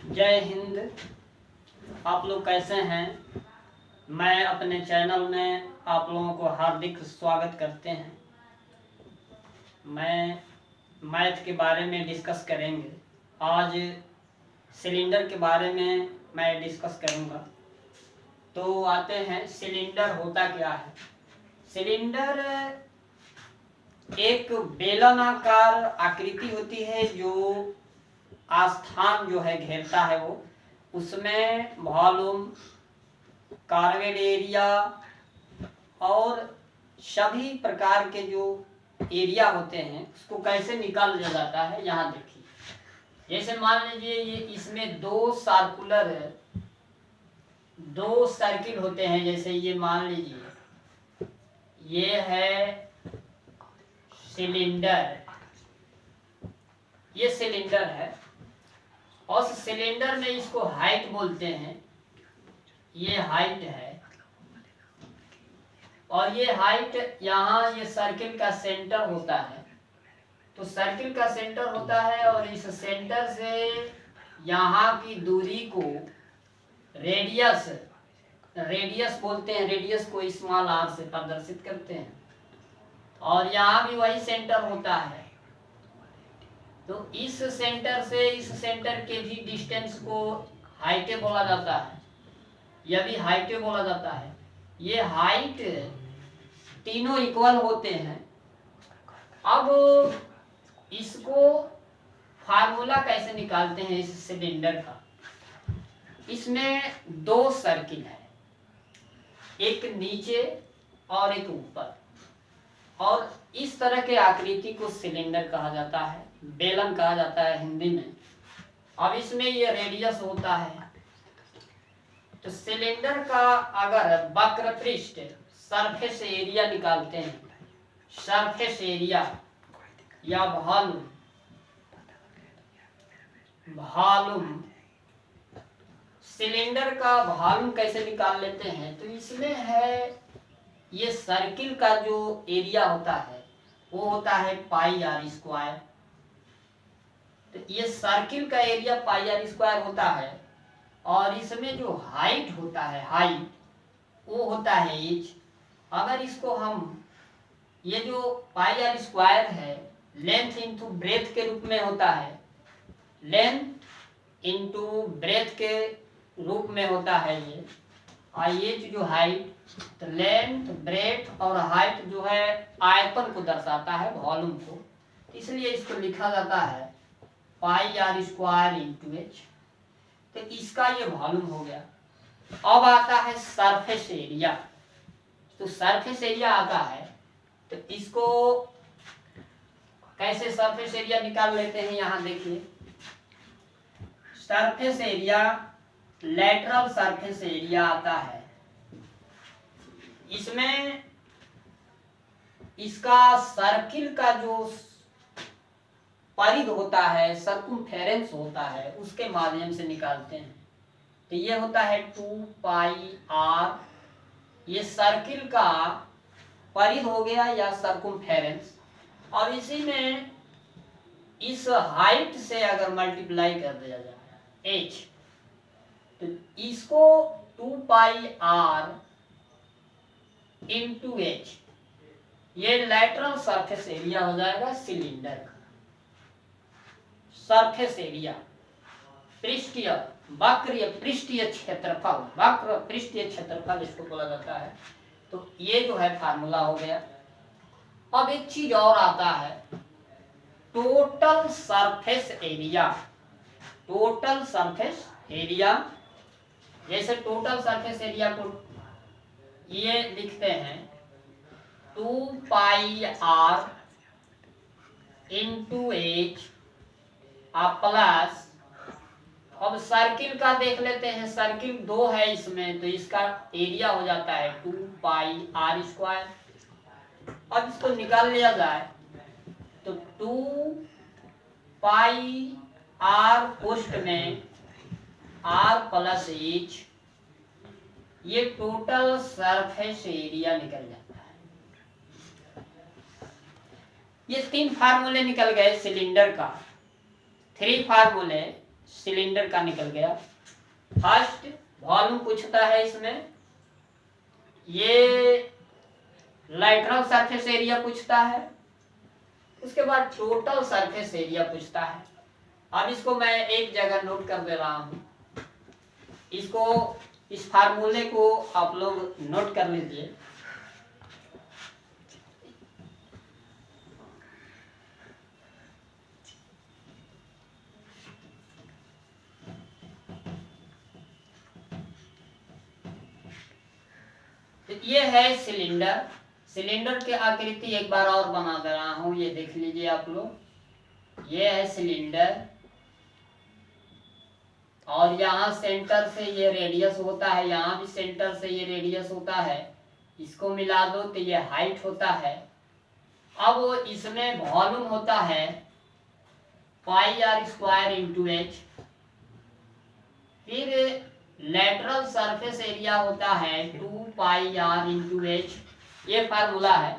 जय हिंद। आप लोग कैसे हैं? मैं अपने चैनल में आप लोगों को हार्दिक स्वागत करते हैं। मैं मैथ के बारे में डिस्कस करेंगे। आज सिलेंडर के बारे में मैं डिस्कस करूंगा। तो आते हैं, सिलेंडर होता क्या है। सिलेंडर एक बेलनाकार आकृति होती है जो आस्थान जो है घेरता है, वो उसमें वॉल्यूम, कार्बेड एरिया और सभी प्रकार के जो एरिया होते हैं उसको कैसे निकाल लिया जाता है। यहाँ देखिए, जैसे मान लीजिए ये इसमें दो सर्किल होते हैं। जैसे ये मान लीजिए ये है सिलेंडर, ये सिलेंडर है और सिलेंडर में इसको हाइट बोलते हैं। ये हाइट है और ये हाइट, यहाँ ये सर्किल का सेंटर होता है। तो सर्किल का सेंटर होता है और इस सेंटर से यहाँ की दूरी को रेडियस बोलते हैं। रेडियस को स्मॉल आर से प्रदर्शित करते हैं और यहाँ भी वही सेंटर होता है। तो इस सेंटर से इस सेंटर के भी डिस्टेंस को हाइट बोला जाता है। यह भी हाइट बोला जाता है। ये हाइट तीनों इक्वल होते हैं। अब इसको फार्मूला कैसे निकालते हैं इस सिलेंडर का। इसमें दो सर्किल है, एक नीचे और एक ऊपर, और इस तरह के आकृति को सिलेंडर कहा जाता है, बेलन कहा जाता है हिंदी में। अब इसमें ये रेडियस होता है। तो सिलेंडर का अगर वक्र पृष्ठ सरफेस एरिया निकालते हैं, सरफेस एरिया या वॉल्यूम, सिलेंडर का वॉल्यूम कैसे निकाल लेते हैं। तो इसमें है, ये सर्किल का जो एरिया होता है वो होता है पाई आर स्क्वायर। तो ये सर्किल का एरिया पाई आर स्क्वायर होता है और इसमें जो हाइट होता है, हाइट वो होता है एच। अगर इसको हम, ये जो पाई आर स्क्वायर है लेंथ इंटू ब्रेथ के रूप में होता है, लेंथ इंटू ब्रेथ के रूप में होता है ये। और ये जो हाइट, तो लेंथ, ब्रेथ और हाइट जो है आयतन को दर्शाता है, वॉल्यूम को। इसलिए इसको लिखा जाता है पाई आर स्क्वायर इंटू एच। तो इसका ये वॉल्यूम हो गया। अब आता है सरफेस एरिया। तो सरफेस एरिया आता है, तो इसको कैसे सरफेस एरिया निकाल लेते हैं। यहाँ देखिए, surface area, lateral surface area आता है। इसमें इसका सर्किल का जो परिध होता है, सर्कमफेरेंस होता है, उसके माध्यम से निकालते हैं। तो ये होता है 2 पाई आर, ये सर्किल का परिध हो गया या सर्कमफेरेंस। और इसी में इस हाइट से अगर मल्टीप्लाई कर दिया जाए h, तो इसको 2 पाई आर इंटू एच, ये लेटरल सरफेस एरिया हो जाएगा सिलेंडर का। सरफेस एरिया, पृष्ठीय, वक्र पृष्ठीय क्षेत्रफल, वक्र पृष्ठीय क्षेत्रफल इसको बोला जाता है। तो ये जो है फार्मूला हो गया। अब एक चीज और आता है, total surface area. Total surface area, जैसे टोटल सरफेस एरिया को ये लिखते हैं 2 pi are into H plus, अब सर्किल का देख लेते हैं। सर्किल 2 है इसमें, तो इसका एरिया हो जाता है 2 पाई आर स्क्वायर। अब इसको निकाल लिया जाए तो 2 पाई आर पोस्ट में आर प्लस एच, ये टोटल सरफेस एरिया निकल जाता है। ये 3 फार्मूले निकल गए सिलेंडर का, 3 फार्मूले सिलेंडर का निकल गया। फर्स्ट वॉल्यूम पूछता है इसमें, ये लैटरल सरफेस एरिया पूछता है, उसके बाद टोटल सरफेस एरिया पूछता है। अब इसको मैं एक जगह नोट कर दे रहा हूं, इसको इस फार्मूले को आप लोग नोट कर लीजिए। ये है सिलेंडर। सिलेंडर की आकृति एक बार और बना दे रहा हूं, ये देख लीजिए आप लोग। ये है सिलेंडर और यहाँ सेंटर से ये रेडियस होता है, यहाँ भी सेंटर से ये रेडियस होता है, इसको मिला दो तो ये हाइट होता है। अब वो इसमें वॉल्यूम होता है पाई आर स्क्वायर इंटू एच, फिर लेटरल सरफेस एरिया होता है 2 पाई आर इंटू एच, ये फार्मूला है।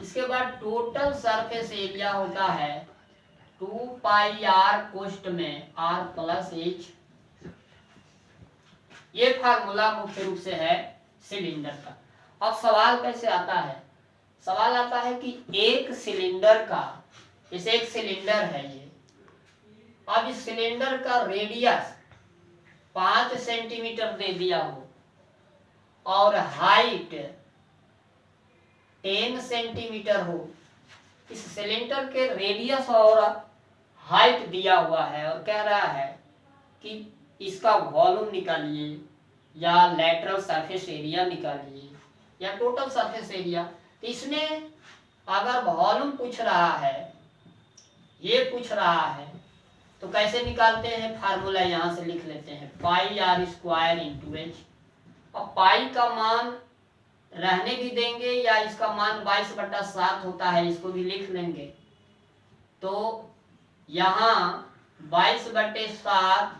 इसके बाद टोटल सरफेस एरिया होता है 2 पाई आर कोष्ट में आर प्लस एच, ये फार्मूला मुख्य रूप से है सिलेंडर का। अब सवाल कैसे आता है, सवाल आता है कि एक सिलेंडर का, जैसे एक सिलेंडर है ये, अब इस सिलेंडर का रेडियस 5 सेंटीमीटर दे दिया हो और हाइट 10 सेंटीमीटर हो। इस सिलेंडर के रेडियस और हाइट दिया हुआ है और कह रहा है कि इसका वॉल्यूम निकालिए या लेटरल सरफेस एरिया निकालिए या टोटल सरफेस एरिया। तो इसमें अगर वॉल्यूम पूछ रहा है, ये पूछ रहा है, तो कैसे निकालते हैं, फार्मूला यहां से लिख लेते हैं पाई आर स्क्वायर इंटू एच। अब पाई का मान रहने भी देंगे या इसका मान 22/7 होता है, इसको भी लिख लेंगे। तो यहाँ 22/7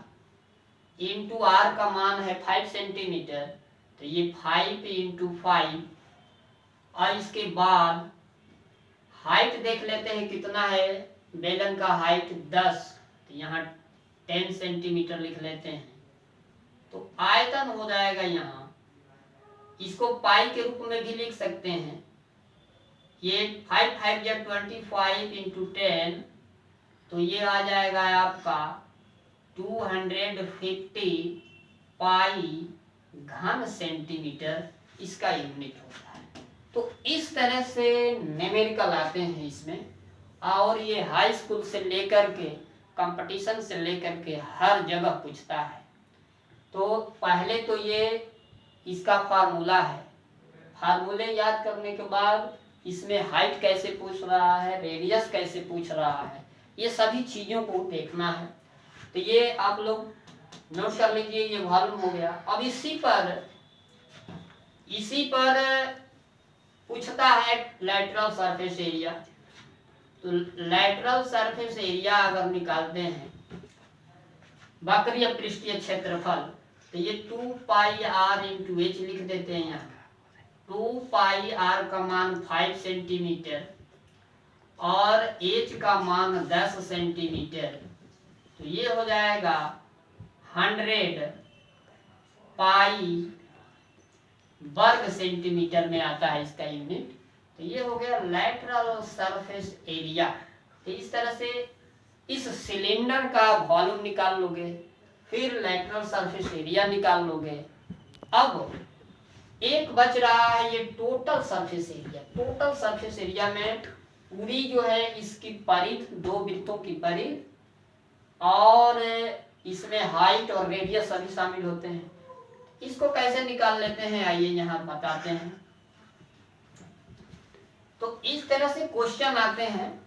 इंटू आर का मान है 5 सेंटीमीटर, तो ये 5 इंटू 5, और इसके बाद हाइट देख लेते हैं कितना है, बेलन का हाइट 10, तो यहाँ 10 सेंटीमीटर लिख लेते हैं। तो आयतन हो जाएगा यहाँ, इसको पाई के रूप में भी लिख सकते हैं, ये 5 5 या 25 इंटू 10, तो ये आ जाएगा आपका 250 पाई घन सेंटीमीटर, इसका यूनिट होता है। तो इस तरह से न्यूमेरिकल आते हैं इसमें, और ये हाई स्कूल से लेकर के कंपटीशन से लेकर के हर जगह पूछता है। तो पहले तो ये इसका फार्मूला है, फार्मूले याद करने के बाद इसमें हाइट कैसे पूछ रहा है, रेडियस कैसे पूछ रहा है, ये सभी चीज़ों को देखना है। तो ये आप लोग नोट कर लीजिए, ये वॉल्यूम हो गया। अब इसी पर पूछता है लेटरल सरफेस एरिया। तो लेटरल सरफेस एरिया अगर निकालते हैं, वक्रीय पृष्ठीय क्षेत्रफल, तो ये 2 पाई आर इंटू एच लिख देते हैं यहाँ। 2 पाई आर का मान 5 सेंटीमीटर और एच का मान 10 सेंटीमीटर, तो ये हो जाएगा 100 पाई वर्ग सेंटीमीटर में आता है इसका यूनिट। तो ये हो गया लेटरल सरफेस एरिया। तो इस तरह से इस सिलेंडर का वॉल्यूम निकाल लोगे, फिर लेटरल सरफेस एरिया निकाल लोगे। अब एक बच रहा है ये total surface area. Total surface area में पूरी जो है इसकी परिध, 2 वृत्तों की परिध, और इसमें हाइट और रेडियस सभी शामिल होते हैं। इसको कैसे निकाल लेते हैं, आइए यहाँ बताते हैं। तो इस तरह से क्वेश्चन आते हैं।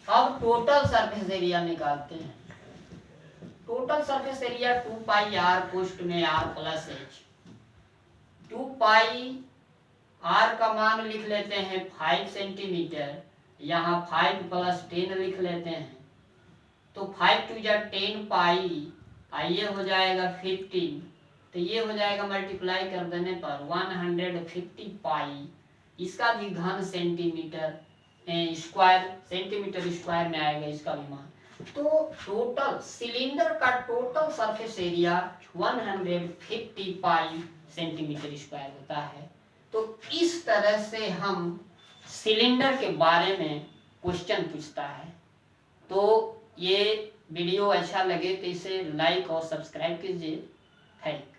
अब टोटल सरफेस एरिया निकालते हैं। Total surface area 2 pi r पोस्ट में r plus h. 2 pi r का मान लिख लेते हैं 5 सेंटीमीटर, यहाँ 5 प्लस 10 लिख लेते हैं। तो 5 2 10 पाई, आइए हो जाएगा 15, तो ये हो जाएगा मल्टीप्लाई कर देने पर 150 पाई, इसका भी घन सेंटीमीटर स्क्वायर, सेंटीमीटर स्क्वायर में आएगा इसका भी मान। तो टोटल सिलेंडर का total surface area 155 centimetre square होता है। तो इस तरह से हम सिलेंडर के बारे में क्वेश्चन पूछता है। तो ये वीडियो अच्छा लगे तो इसे लाइक और सब्सक्राइब कीजिए। Thank you.